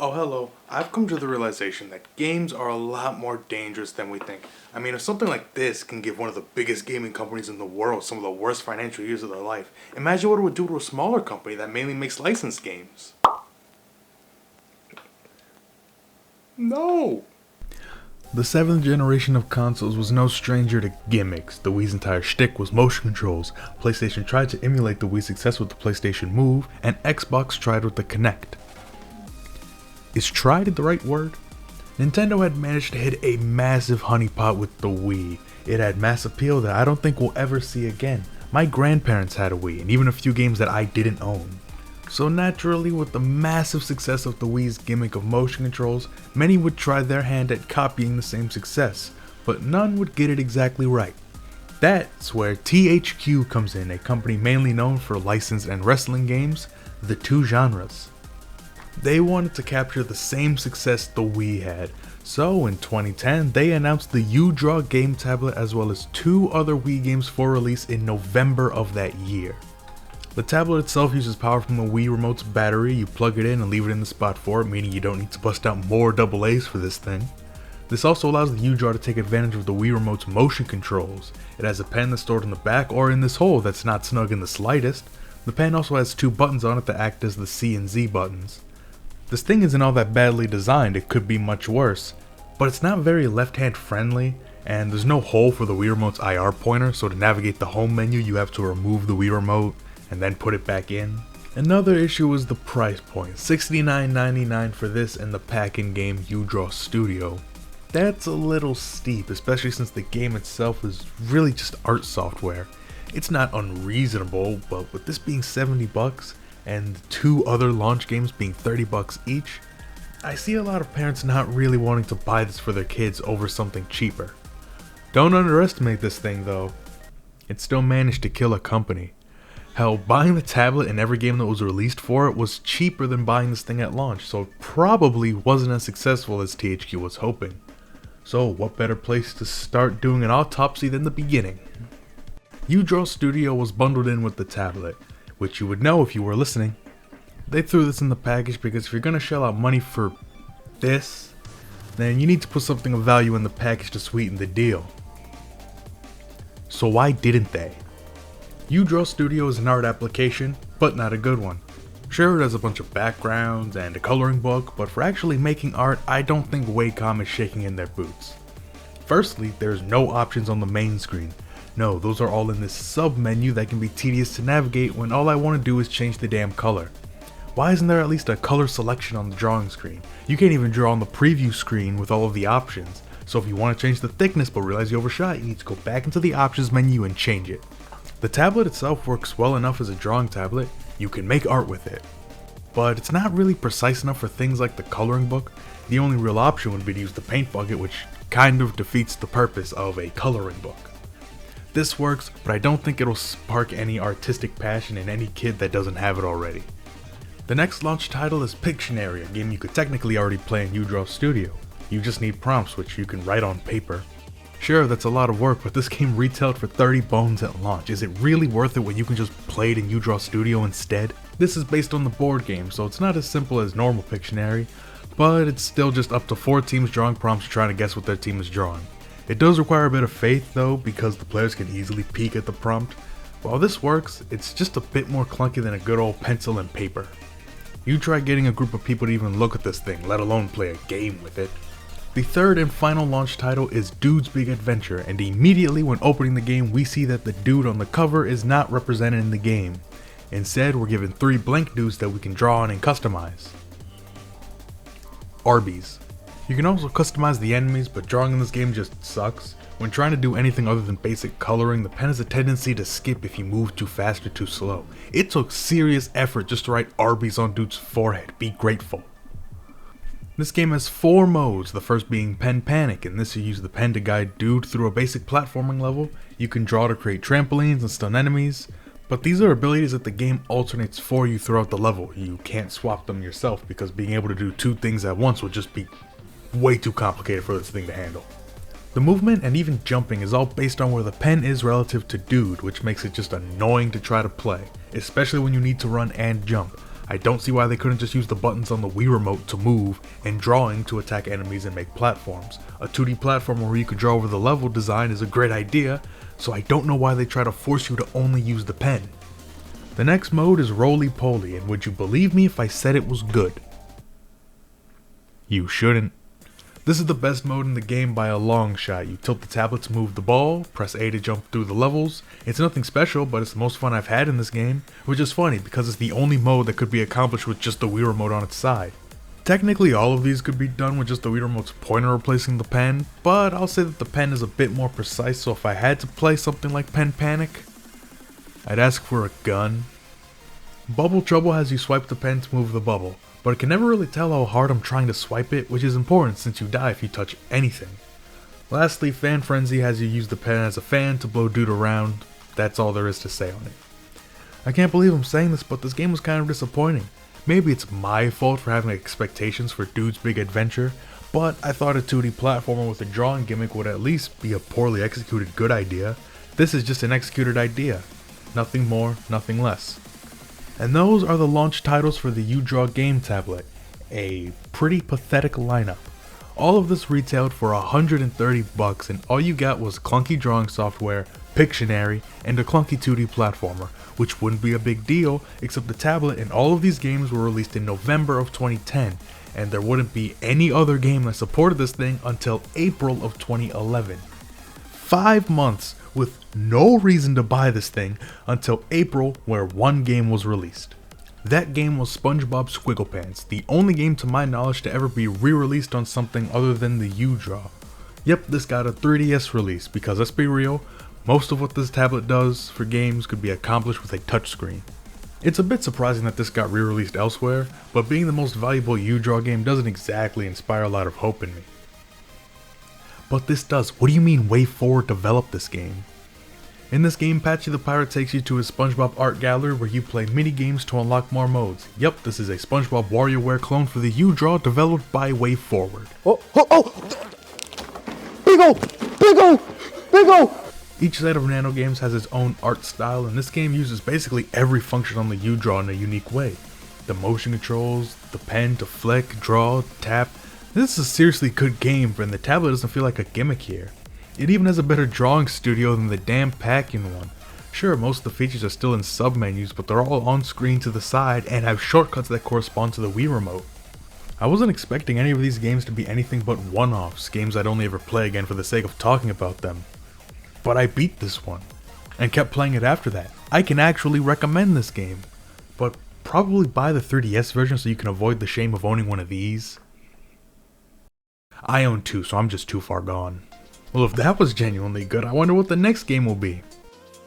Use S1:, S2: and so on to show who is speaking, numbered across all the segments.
S1: Oh, hello. I've come to the realization that games are a lot more dangerous than we think. I mean, if something like this can give one of the biggest gaming companies in the world some of the worst financial years of their life, imagine what it would do to a smaller company that mainly makes licensed games. No! The seventh generation of consoles was no stranger to gimmicks. The Wii's entire shtick was motion controls. PlayStation tried to emulate the Wii's success with the PlayStation Move, and Xbox tried with the Kinect. Is tried the right word? Nintendo had managed to hit a massive honeypot with the Wii. It had mass appeal that I don't think we'll ever see again. My grandparents had a Wii, and even a few games that I didn't own. So naturally, with the massive success of the Wii's gimmick of motion controls, many would try their hand at copying the same success, but none would get it exactly right. That's where THQ comes in, a company mainly known for licensed and wrestling games, the two genres. They wanted to capture the same success the Wii had, so in 2010 they announced the UDraw Game Tablet as well as two other Wii games for release in November of that year. The tablet itself uses power from the Wii Remote's battery. You plug it in and leave it in the spot for it, meaning you don't need to bust out more AA's for this thing. This also allows the UDraw to take advantage of the Wii Remote's motion controls. It has a pen that's stored in the back or in this hole that's not snug in the slightest. The pen also has two buttons on it that act as the C and Z buttons. This thing isn't all that badly designed, it could be much worse, but it's not very left-hand friendly, and there's no hole for the Wii Remote's IR pointer, so to navigate the home menu you have to remove the Wii Remote and then put it back in. Another issue is the price point, $69.99 for this and the pack-in game UDraw Studio. That's a little steep, especially since the game itself is really just art software. It's not unreasonable, but with this being $70, and the two other launch games being $30 each, I see a lot of parents not really wanting to buy this for their kids over something cheaper. Don't underestimate this thing though. It still managed to kill a company. Hell, buying the tablet and every game that was released for it was cheaper than buying this thing at launch, so it probably wasn't as successful as THQ was hoping. So what better place to start doing an autopsy than the beginning? UDraw Studio was bundled in with the tablet, which you would know if you were listening. They threw this in the package because if you're gonna shell out money for this, then you need to put something of value in the package to sweeten the deal. So why didn't they? UDraw Studio is an art application, but not a good one. Sure, it has a bunch of backgrounds and a coloring book, but for actually making art, I don't think Wacom is shaking in their boots. Firstly, there's no options on the main screen. No, those are all in this sub-menu that can be tedious to navigate when all I want to do is change the damn color. Why isn't there at least a color selection on the drawing screen? You can't even draw on the preview screen with all of the options, so if you want to change the thickness but realize you overshot, you need to go back into the options menu and change it. The tablet itself works well enough as a drawing tablet, you can make art with it. But it's not really precise enough for things like the coloring book. The only real option would be to use the paint bucket, which kind of defeats the purpose of a coloring book. This works, but I don't think it'll spark any artistic passion in any kid that doesn't have it already. The next launch title is Pictionary, a game you could technically already play in UDraw Studio. You just need prompts, which you can write on paper. Sure, that's a lot of work, but this game retailed for 30 bones at launch. Is it really worth it when you can just play it in UDraw Studio instead? This is based on the board game, so it's not as simple as normal Pictionary, but it's still just up to 4 teams drawing prompts trying to guess what their team is drawing. It does require a bit of faith though, because the players can easily peek at the prompt. While this works, it's just a bit more clunky than a good old pencil and paper. You try getting a group of people to even look at this thing, let alone play a game with it. The third and final launch title is Dude's Big Adventure, and immediately when opening the game we see that the dude on the cover is not represented in the game. Instead, we're given 3 blank dudes that we can draw on and customize. Arby's. You can also customize the enemies, but drawing in this game just sucks. When trying to do anything other than basic coloring, the pen has a tendency to skip if you move too fast or too slow. It took serious effort just to write Arby's on dude's forehead, be grateful. This game has 4 modes, the first being Pen Panic. In this you use the pen to guide dude through a basic platforming level. You can draw to create trampolines and stun enemies, but these are abilities that the game alternates for you throughout the level. You can't swap them yourself because being able to do 2 things at once would just be way too complicated for this thing to handle. The movement and even jumping is all based on where the pen is relative to dude, which makes it just annoying to try to play, especially when you need to run and jump. I don't see why they couldn't just use the buttons on the Wii remote to move and drawing to attack enemies and make platforms. A 2D platformer where you could draw over the level design is a great idea, so I don't know why they try to force you to only use the pen. The next mode is Roly Poly, and would you believe me if I said it was good? You shouldn't. This is the best mode in the game by a long shot. You tilt the tablet to move the ball, press A to jump through the levels. It's nothing special, but it's the most fun I've had in this game, which is funny because it's the only mode that could be accomplished with just the Wii remote on its side. Technically all of these could be done with just the Wii remote's pointer replacing the pen, but I'll say that the pen is a bit more precise, so if I had to play something like Pen Panic, I'd ask for a gun. Bubble Trouble has you swipe the pen to move the bubble, but I can never really tell how hard I'm trying to swipe it, which is important since you die if you touch anything. Lastly, Fan Frenzy has you use the pen as a fan to blow dude around. That's all there is to say on it. I can't believe I'm saying this, but this game was kind of disappointing. Maybe it's my fault for having expectations for Dude's Big Adventure, but I thought a 2D platformer with a drawing gimmick would at least be a poorly executed good idea. This is just an executed idea. Nothing more, nothing less. And those are the launch titles for the UDraw Game Tablet. A pretty pathetic lineup. All of this retailed for $130 and all you got was clunky drawing software, Pictionary, and a clunky 2D platformer, which wouldn't be a big deal except the tablet and all of these games were released in November of 2010, and there wouldn't be any other game that supported this thing until April of 2011. 5 months with no reason to buy this thing until April, where one game was released. That game was SpongeBob SquigglePants, the only game to my knowledge to ever be re-released on something other than the UDraw. Yep, this got a 3DS release because let's be real, most of what this tablet does for games could be accomplished with a touchscreen. It's a bit surprising that this got re-released elsewhere, but being the most valuable UDraw game doesn't exactly inspire a lot of hope in me. But this does. What do you mean WayForward developed this game? In this game, Patchy the Pirate takes you to his SpongeBob art gallery where you play mini games to unlock more modes. Yep, this is a SpongeBob WarioWare clone for the UDraw developed by WayForward. Big-O! Each set of nano games has its own art style, and this game uses basically every function on the UDraw in a unique way. The motion controls, the pen to flick, draw, tap. This is a seriously good game, and the tablet doesn't feel like a gimmick here. It even has a better drawing studio than the damn packing one. Sure, most of the features are still in sub-menus, but they're all on screen to the side and have shortcuts that correspond to the Wii remote. I wasn't expecting any of these games to be anything but one-offs, games I'd only ever play again for the sake of talking about them. But I beat this one, and kept playing it after that. I can actually recommend this game, but probably buy the 3DS version so you can avoid the shame of owning one of these. I own two, so I'm just too far gone. Well, if that was genuinely good, I wonder what the next game will be.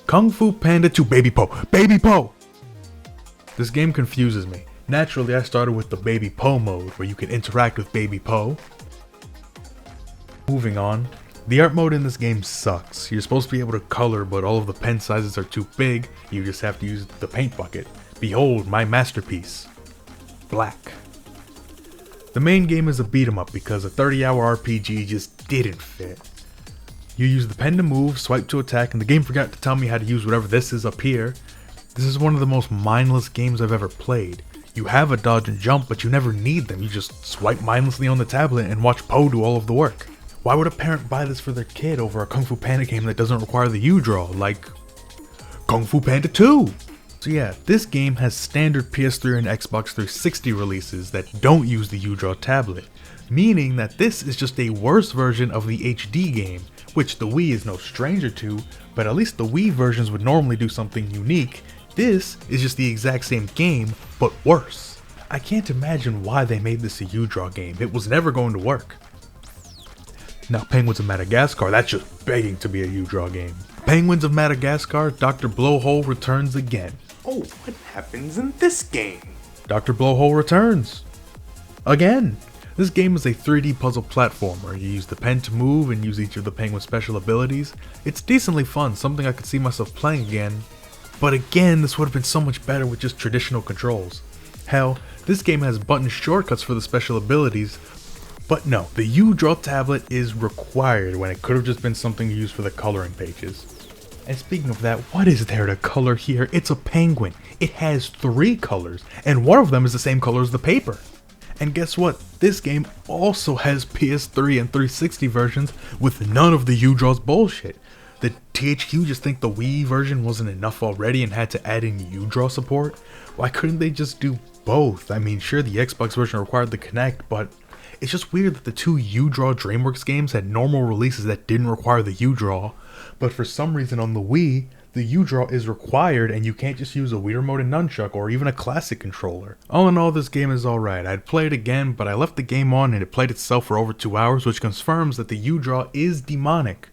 S1: Kung Fu Panda 2 Baby Po! Baby Po! This game confuses me. Naturally, I started with the Baby Po mode, where you can interact with Baby Po. Moving on. The art mode in this game sucks. You're supposed to be able to color, but all of the pen sizes are too big. You just have to use the paint bucket. Behold my masterpiece. Black. The main game is a beat 'em up because a 30-hour RPG just didn't fit. You use the pen to move, swipe to attack, and the game forgot to tell me how to use whatever this is up here. This is one of the most mindless games I've ever played. You have a dodge and jump, but you never need them. You just swipe mindlessly on the tablet and watch Poe do all of the work. Why would a parent buy this for their kid over a Kung Fu Panda game that doesn't require the UDraw, like Kung Fu Panda 2? So yeah, this game has standard PS3 and Xbox 360 releases that don't use the UDraw tablet, meaning that this is just a worse version of the HD game, which the Wii is no stranger to, but at least the Wii versions would normally do something unique. This is just the exact same game, but worse. I can't imagine why they made this a UDraw game. It was never going to work. Now Penguins of Madagascar, that's just begging to be a UDraw game. Penguins of Madagascar, Dr. Blowhole returns again.
S2: Oh, what happens in this game?
S1: Dr. Blowhole returns. Again. This game is a 3D puzzle platformer. You use the pen to move and use each of the penguin's special abilities. It's decently fun, something I could see myself playing again. But again, this would have been so much better with just traditional controls. Hell, this game has button shortcuts for the special abilities. But no, the UDraw tablet is required when it could have just been something used for the coloring pages. And speaking of that, what is there to color here? It's a penguin. It has 3 colors, and one of them is the same color as the paper. And guess what? This game also has PS3 and 360 versions with none of the UDraw's bullshit. Did THQ just think the Wii version wasn't enough already and had to add in UDraw support? Why couldn't they just do both? I mean, sure, the Xbox version required the Kinect, but it's just weird that the 2 UDraw DreamWorks games had normal releases that didn't require the UDraw, but for some reason on the Wii, the UDraw is required and you can't just use a Wii Remote and Nunchuck or even a classic controller. All in all, this game is alright. I'd play it again, but I left the game on and it played itself for over 2 hours, which confirms that the UDraw is demonic.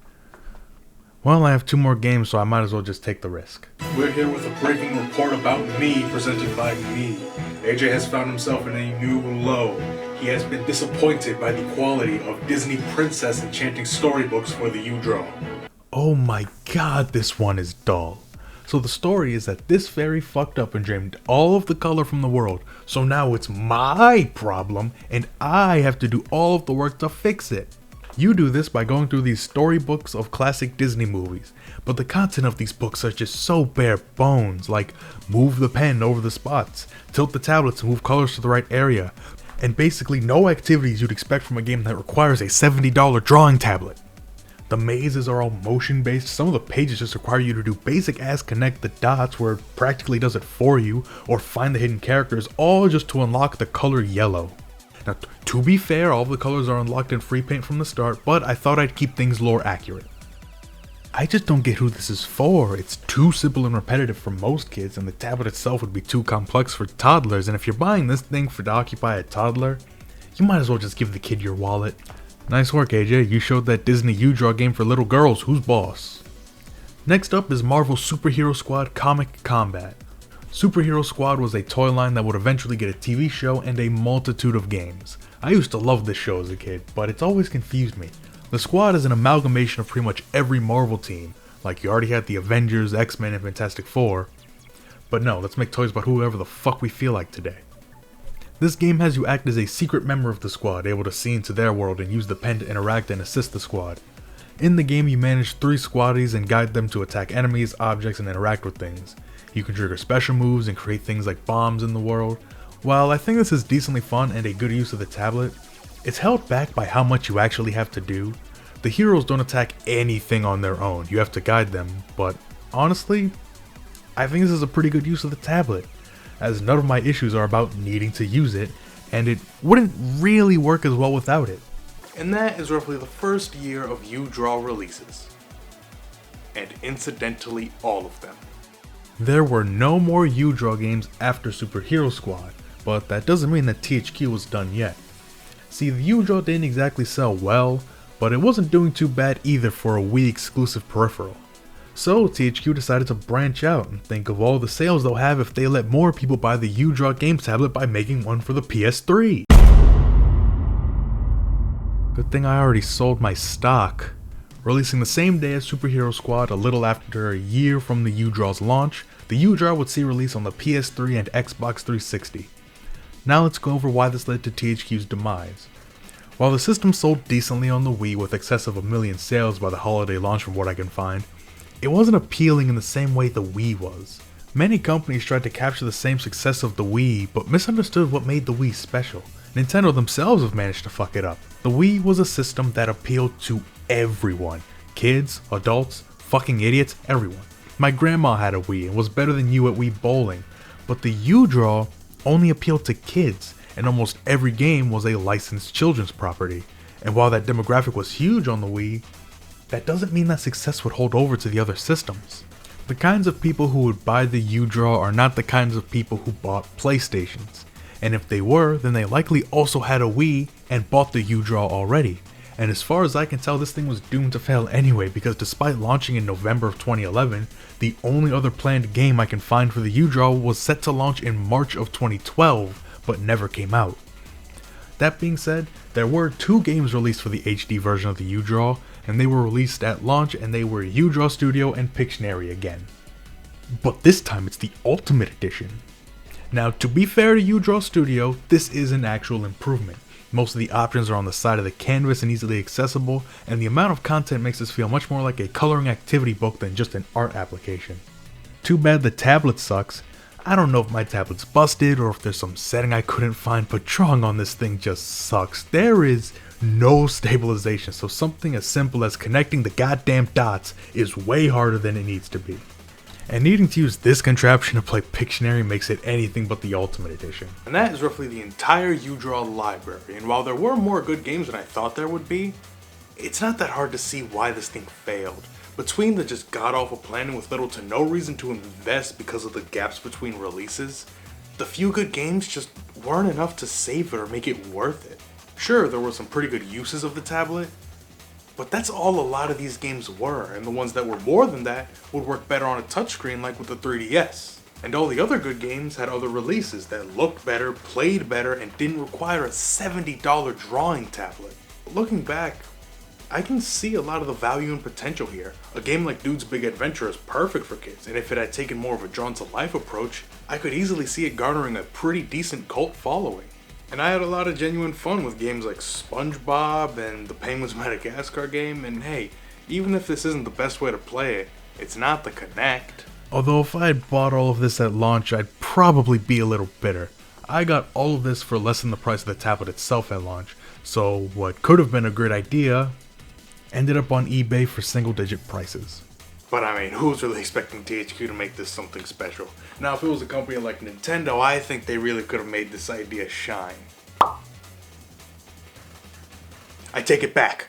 S1: Well, I have 2 more games, so I might as well just take the risk. We're here with a breaking report about me, presented by me. AJ has found himself in a new low. He has been disappointed by the quality of Disney princess enchanting storybooks for the UDraw. Oh my god, this one is dull. So the story is that this fairy fucked up and drained all of the color from the world, so now it's my problem and I have to do all of the work to fix it. You do this by going through these storybooks of classic Disney movies, but the content of these books are just so bare bones, like move the pen over the spots, tilt the tablet to move colors to the right area, and basically no activities you'd expect from a game that requires a $70 drawing tablet. The mazes are all motion based, some of the pages just require you to do basic ass connect the dots where it practically does it for you, or find the hidden characters, all just to unlock the color yellow. Now, to be fair, all of the colors are unlocked in free paint from the start, but I thought I'd keep things lore accurate. I just don't get who this is for. It's too simple and repetitive for most kids, and the tablet itself would be too complex for toddlers, and if you're buying this thing to occupy a toddler, you might as well just give the kid your wallet. Nice work, AJ, you showed that Disney UDraw game for little girls, who's boss? Next up is Marvel Superhero Squad Comic Combat. Superhero Squad was a toy line that would eventually get a TV show and a multitude of games. I used to love this show as a kid, but it's always confused me. The squad is an amalgamation of pretty much every Marvel team, like you already had the Avengers, X-Men, and Fantastic Four. But no, let's make toys about whoever the fuck we feel like today. This game has you act as a secret member of the squad, able to see into their world and use the pen to interact and assist the squad. In the game, you manage 3 squaddies and guide them to attack enemies, objects, and interact with things. You can trigger special moves and create things like bombs in the world. While I think this is decently fun and a good use of the tablet, it's held back by how much you actually have to do. The heroes don't attack anything on their own, you have to guide them, but honestly, I think this is a pretty good use of the tablet, as none of my issues are about needing to use it, and it wouldn't really work as well without it.
S2: And that is roughly the first year of UDraw releases. And incidentally, all of them.
S1: There were no more UDraw games after Superhero Squad, but that doesn't mean that THQ was done yet. See, the UDraw didn't exactly sell well, but it wasn't doing too bad either for a Wii exclusive peripheral. So THQ decided to branch out and think of all the sales they'll have if they let more people buy the UDraw Game Tablet by making one for the PS3. Good thing I already sold my stock. Releasing the same day as Superhero Squad, a little after a year from the UDraw's launch, the UDraw would see release on the PS3 and Xbox 360. Now let's go over why this led to THQ's demise. While the system sold decently on the Wii with excess of 1 million sales by the holiday launch from what I can find, it wasn't appealing in the same way the Wii was. Many companies tried to capture the same success of the Wii, but misunderstood what made the Wii special. Nintendo themselves have managed to fuck it up. The Wii was a system that appealed to everyone. Kids, adults, fucking idiots, everyone. My grandma had a Wii and was better than you at Wii bowling, but the UDraw only appealed to kids, and almost every game was a licensed children's property. And while that demographic was huge on the Wii, that doesn't mean that success would hold over to the other systems. The kinds of people who would buy the UDraw are not the kinds of people who bought PlayStations. And if they were, then they likely also had a Wii and bought the UDraw already. And as far as I can tell, this thing was doomed to fail anyway, because despite launching in November of 2011, the only other planned game I can find for the UDraw was set to launch in March of 2012, but never came out. That being said, there were 2 games released for the HD version of the UDraw, and they were released at launch, and they were UDraw Studio and Pictionary again. But this time it's the Ultimate Edition. Now, to be fair to UDraw Studio, this is an actual improvement. Most of the options are on the side of the canvas and easily accessible, and the amount of content makes this feel much more like a coloring activity book than just an art application. Too bad the tablet sucks. I don't know if my tablet's busted or if there's some setting I couldn't find, but drawing on this thing just sucks. There is no stabilization, so something as simple as connecting the goddamn dots is way harder than it needs to be. And needing to use this contraption to play Pictionary makes it anything but the Ultimate Edition.
S2: And that is roughly the entire UDraw library, and while there were more good games than I thought there would be, it's not that hard to see why this thing failed. Between the just god-awful planning with little to no reason to invest because of the gaps between releases, the few good games just weren't enough to save it or make it worth it. Sure, there were some pretty good uses of the tablet, but that's all a lot of these games were, and the ones that were more than that would work better on a touchscreen like with the 3DS. And all the other good games had other releases that looked better, played better, and didn't require a $70 drawing tablet. Looking back, I can see a lot of the value and potential here. A game like Dude's Big Adventure is perfect for kids, and if it had taken more of a drawn-to-life approach, I could easily see it garnering a pretty decent cult following. And I had a lot of genuine fun with games like SpongeBob and the Penguins Madagascar game, and hey, even if this isn't the best way to play it, it's not the Connect.
S1: Although if I had bought all of this at launch, I'd probably be a little bitter. I got all of this for less than the price of the tablet itself at launch, so what could have been a great idea ended up on eBay for single-digit prices.
S2: But I mean, who's really expecting THQ to make this something special? Now, if it was a company like Nintendo, I think they really could have made this idea shine. I take it back.